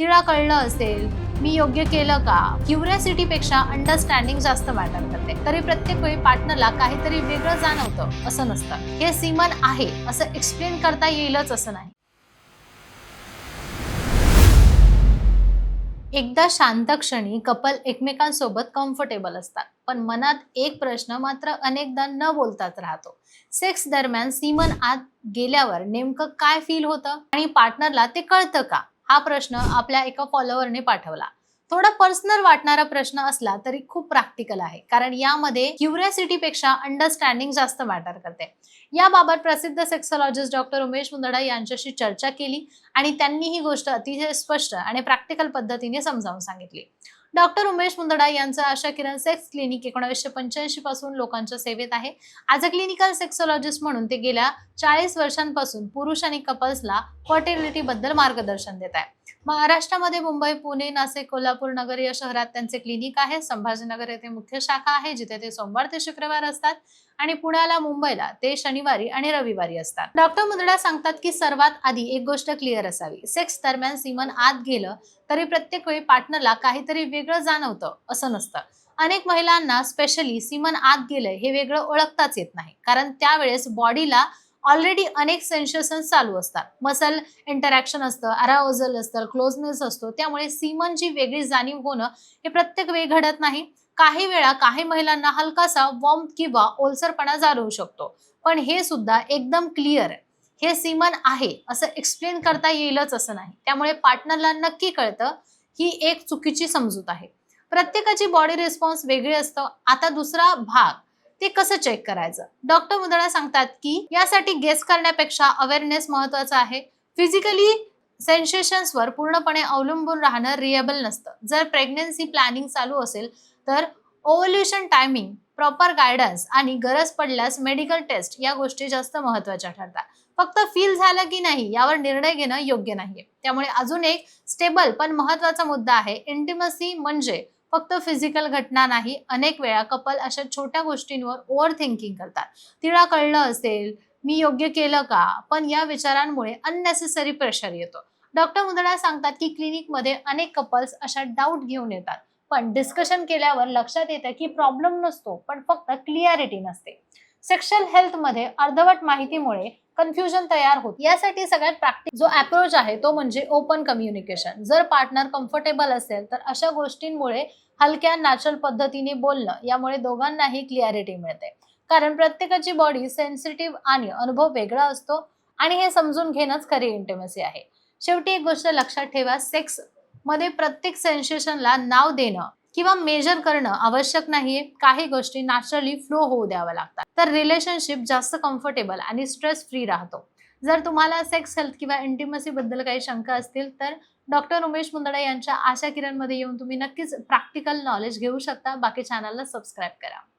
तिला कळलं असेल, मी योग्य केलं का? क्युरिओसिटी पेक्षा अंडरस्टँडिंग जास्त मॅटर करते. तरी प्रत्येक वेळी पार्टनरला काहीतरी वेगळं जाणवतं असं नसतं. हे सीमन आहे असं एक्सप्लेन करता येईलच असं नाही. एकदा शांत क्षणी कपल एकमेकांसोबत कम्फर्टेबल असतात, पण मनात एक प्रश्न मात्र अनेकदा न बोलताच राहतो. सेक्स दरम्यान सीमन आत गेल्यावर नेमकं काय फील होतं आणि पार्टनरला ते कळतं का? हा प्रश्न आपल्या एका फॉलोअरने पाठवला. थोडा पर्सनल वाटणारा प्रश्न असला तरी खूप प्रॅक्टिकल आहे, कारण यामध्ये क्युरिओसिटी पेक्षा अंडरस्टँडिंग जास्त मॅटर करते. याबाबत प्रसिद्ध सेक्सॉलॉजिस्ट डॉक्टर उमेश मुंदडा यांच्याशी चर्चा केली आणि त्यांनी ही गोष्ट अतिशय स्पष्ट आणि प्रॅक्टिकल पद्धतीने समजावून सांगितली. डॉक्टर उमेश मुंदडा यांचं आशा किरण सेक्स क्लिनिक 1985 पासून लोकांच्या सेवेत आहे. ॲज अ क्लिनिकल सेक्सॉलॉजिस्ट म्हणून ते गेल्या 40 वर्षांपासून पुरुष आणि कपल्सला फर्टिलिटी बद्दल मार्गदर्शन देत आहे. महाराष्ट्रामध्ये मुंबई, पुणे, नाशिक, कोल्हापूर नगर या शहरात त्यांचे क्लिनिक आहे. संभाजीनगर येथे मुख्य शाखा आहे, जिथे ते सोमवार ते शुक्रवार असतात आणि पुण्याला, मुंबईला ते शनिवारी आणि रविवारी असतात. डॉक्टर मुंदडा सांगतात की सर्वात आधी एक गोष्ट क्लिअर असावी. सेक्स दरम्यान सीमन आत गेलं तरी प्रत्येक वेळी पार्टनरला काहीतरी वेगळं जाणवतं असं नसतं. अनेक महिलांना स्पेशली सीमन आत गेलंय हे वेगळं ओळखताच येत नाही, कारण त्यावेळेस बॉडीला ऑलरेडी अनेक सेन्सेशन्स चालू असतात. मसल इंटरॅक्शन असतं, अराउजल असतं, क्लोजनेस असतो. त्यामुळे सीमनची वेगळी जाणीव होणं हे प्रत्येक वेळी घडत नाही. काही वेळा काही महिलांना हलकासा वॉर्म किंवा ओलसरपणा जाणवू शकतो, पण हे सुद्धा एकदम क्लिअर आहे. हे सीमन आहे असं एक्सप्लेन करता येईलच असं नाही. त्यामुळे पार्टनरला नक्की कळतं ही एक चुकीची समजूत आहे. प्रत्येकाची बॉडी रिस्पॉन्स वेगळी असतं. आता दुसरा भाग, ते कसं चेक करायचं? डॉक्टर मुंदडा सांगतात की यासाठी गेस करण्यापेक्षा अवेअरनेस महत्वाचा आहे. फिजिकली सेन्सेशन्सवर पूर्णपणे अवलंबून राहणं रिएबल नसतं. जर प्रेग्नन्सी प्लॅनिंग चालू असेल तर ओव्ह्युलेशन टायमिंग, प्रॉपर गायडन्स आणि गरज पडल्यास मेडिकल टेस्ट या गोष्टी जास्त महत्त्वाच्या ठरतात. फक्त फील झालं की नाही यावर निर्णय घेणं योग्य नाहीये. त्यामुळे अजून एक स्टेबल पण महत्त्वाचा मुद्दा आहे, इंटिमसी म्हणजे फक्त फिजिकल घटना नाही. अनेक वेळा कपल अशा छोट्या गोष्टींवर ओव्हर थिंकिंग करतात. तिला कळलं असेल, मी योग्य केलं का? पण या विचारांमुळे अननेसेसरी प्रेशर येतो. डॉक्टर मुंदडा सांगतात की क्लिनिकमध्ये अनेक कपल्स अशा डाऊट घेऊन येतात, पण डिस्कशन केल्यावर लक्षात येतं की प्रॉब्लेम नसतो, पण फक्त क्लिअरिटी नसते. सेक्शुअल हेल्थमध्ये अर्धवट माहितीमुळे कन्फ्युजन तयार होते. यासाठी सगळ्यात प्रॅक्टिकल जो अप्रोच आहे तो म्हणजे ओपन कम्युनिकेशन. जर पार्टनर कम्फर्टेबल असेल तर अशा गोष्टींमुळे हलक्या नॅचरल पद्धतीने बोलणं, यामुळे दोघांनाही क्लिअरिटी मिळते. कारण प्रत्येकाची बॉडी सेन्सिटिव्ह आणि अनुभव वेगळा असतो आणि हे समजून घेणंच खरी इंटिमेसी आहे. शेवटी एक गोष्ट लक्षात ठेवा, सेक्स मध्ये प्रत्येक सेन्सेशनला नाव देणं किंवा मेजर करणं आवश्यक नाहीये. काही गोष्टी नॅचरली फ्लो होऊ द्याव्या लागतात, तर रिलेशनशिप जास्त कम्फर्टेबल आणि स्ट्रेस फ्री राहतो. जर तुम्हाला सेक्स हेल्थ किंवा इंटिमसी बद्दल काही शंका असतील तर डॉक्टर उमेश मुंदडा यांच्या आशा किरणमध्ये येऊन तुम्ही नक्कीच प्रॅक्टिकल नॉलेज घेऊ शकता. बाकी चॅनलला सबस्क्राईब करा.